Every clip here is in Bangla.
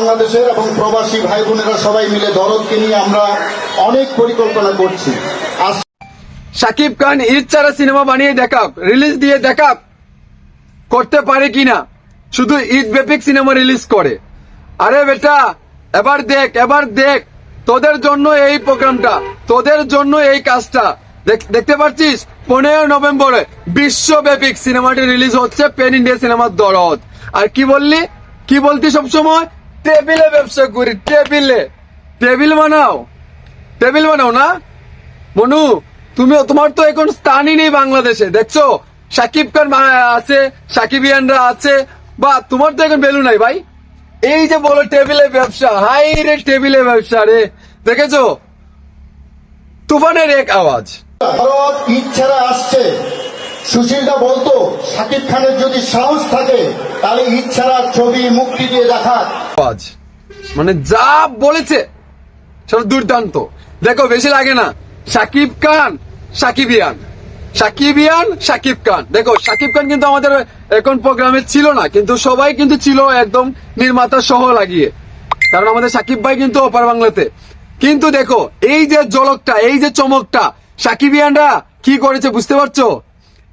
বাংলাদেশের এবং প্রবাসী ভাই বোনেরা সবাই মিলে দরদকে নিয়ে আমরা অনেক পরিকল্পনা করছি। শাকিব খান ঈদ ছাড়া সিনেমা বানিয়ে দেখাক, রিলিজ দিয়ে দেখাক, করতে পারে কিনা। শুধু ঈদ ব্যাপক সিনেমা রিলিজ করে। আরে বেটা, এবার দেখ তোদের জন্য এই প্রোগ্রামটা, তোদের জন্য এই কাজটা। দেখতে পাচ্ছিস 15 নভেম্বরে বিশ্বব্যাপী সিনেমাটি রিলিজ হচ্ছে, প্যান ইন্ডিয়া সিনেমার দরদ। আর কি বলতি সবসময়? টেবিলে ব্যবসা করি, টেবিল বানাও না মনু। তোমার তো এখন স্থানই নেই বাংলাদেশে। দেখছো শাকিব খান আছে, সাকিবিয়ানরা আছে, বা তোমার তো এখন ভ্যালু নাই ভাই। এই যে বলো টেবিলে ব্যবসা, হাই রে টেবিলে ব্যবসা রে। দেখেছো তুফানের এক আওয়াজ। দরদ ঈদ ছাড়া আসছে। সুশীলদা বলতো শাকিব খানের যদি সাহস থাকে তাহলে ঈদ ছাড়া ছবি মুক্তি দিয়ে দেখাক। আওয়াজ মানে যা বলেছে সেটা দুর্দান্ত। দেখো বেশি লাগে না, শাকিব খান সাকিবিয়ান, শাকিব খান। দেখো শাকিব খান কিন্তু আমাদের এখন প্রোগ্রামে ছিল না, কিন্তু সবাই কিন্তু ছিল একদম নির্মাতা সহ লাগিয়ে, কারণ আমাদের শাকিব ভাই কিন্তু অপার বাংলাতে। কিন্তু দেখো এই যে ঝলকটা, এই যে চমকটা, সাকিবিয়ানরা কি করেছে বুঝতে পারছো?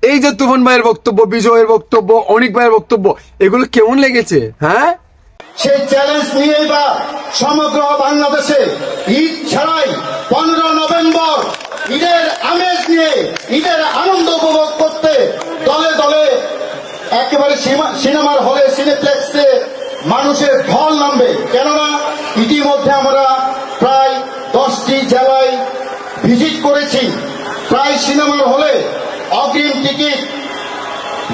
এই যে তুফান ভাইয়ের বক্তব্য, বিজয়ের বক্তব্য, অনিক ভাইয়ের বক্তব্য, এগুলো কেমন লেগেছে? হ্যাঁ, সেই চ্যালেঞ্জ নিয়ে বা সমগ্র বাংলাদেশে ঈদ ছাড়াই 15 নভেম্বর ঈদের আমেজ নিয়ে, ঈদের আনন্দ উপভোগ করতে দলে দলে একেবারে সিনেমার হলে, সিনেপ্লেক্সে মানুষের ঢল নামবে। কেননা ইতিমধ্যে আমরা প্রায় 10টি জেলায় ভিজিট করেছি। প্রায় সিনেমার হলে অগ্রিম টিকিট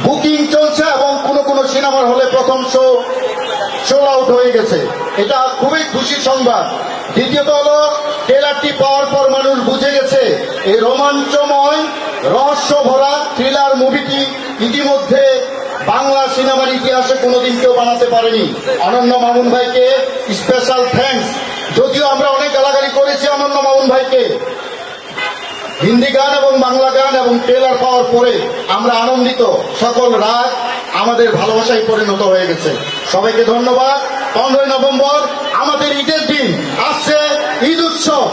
বুকিং চলছে এবং কোনো সিনেমার হলে প্রথম শো সোল আউট হয়ে গেছে। এটা খুবই খুশির সংবাদ। দ্বিতীয়ত হলো ট্রেলারটি পাওয়ার পর মানুষ বুঝে গেছে এই রোমাঞ্চময় রহস্য ভরা থ্রিলার মুভিটি ইতিমধ্যে বাংলা সিনেমার ইতিহাসে কোনোদিন কেউ বানাতে পারেনি। অনন্য মামুন ভাইকে স্পেশাল থ্যাঙ্কস। যদিও আমরা অনেক গালাগালি করেছি অনন্য মামুন ভাইকে, হিন্দি গান এবং বাংলা গান এবং ট্রেলার পাওয়ার পরে আমরা আনন্দিত। সকল রাগ আমাদের ভালোবাসায় পরিণত হয়ে গেছে। সবাইকে ধন্যবাদ। 15 নভেম্বর আমাদের ঈদের দিন আসছে, ঈদ উৎসব।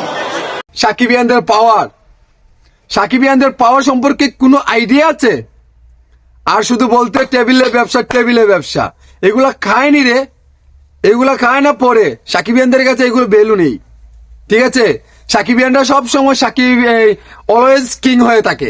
সাকিবিয়ানদের পাওয়ার সম্পর্কে কোনো আইডিয়া আছে? আর শুধু বলতে টেবিলে ব্যবসা, এগুলা খায়নি রে, এগুলা খায় না পরে। সাকিবিয়ানদের কাছে এগুলো ভ্যালু নেই, ঠিক আছে? সাকিবিয়ানরা সব সময় সাকিব অলওয়েজ কিং হয়ে থাকে।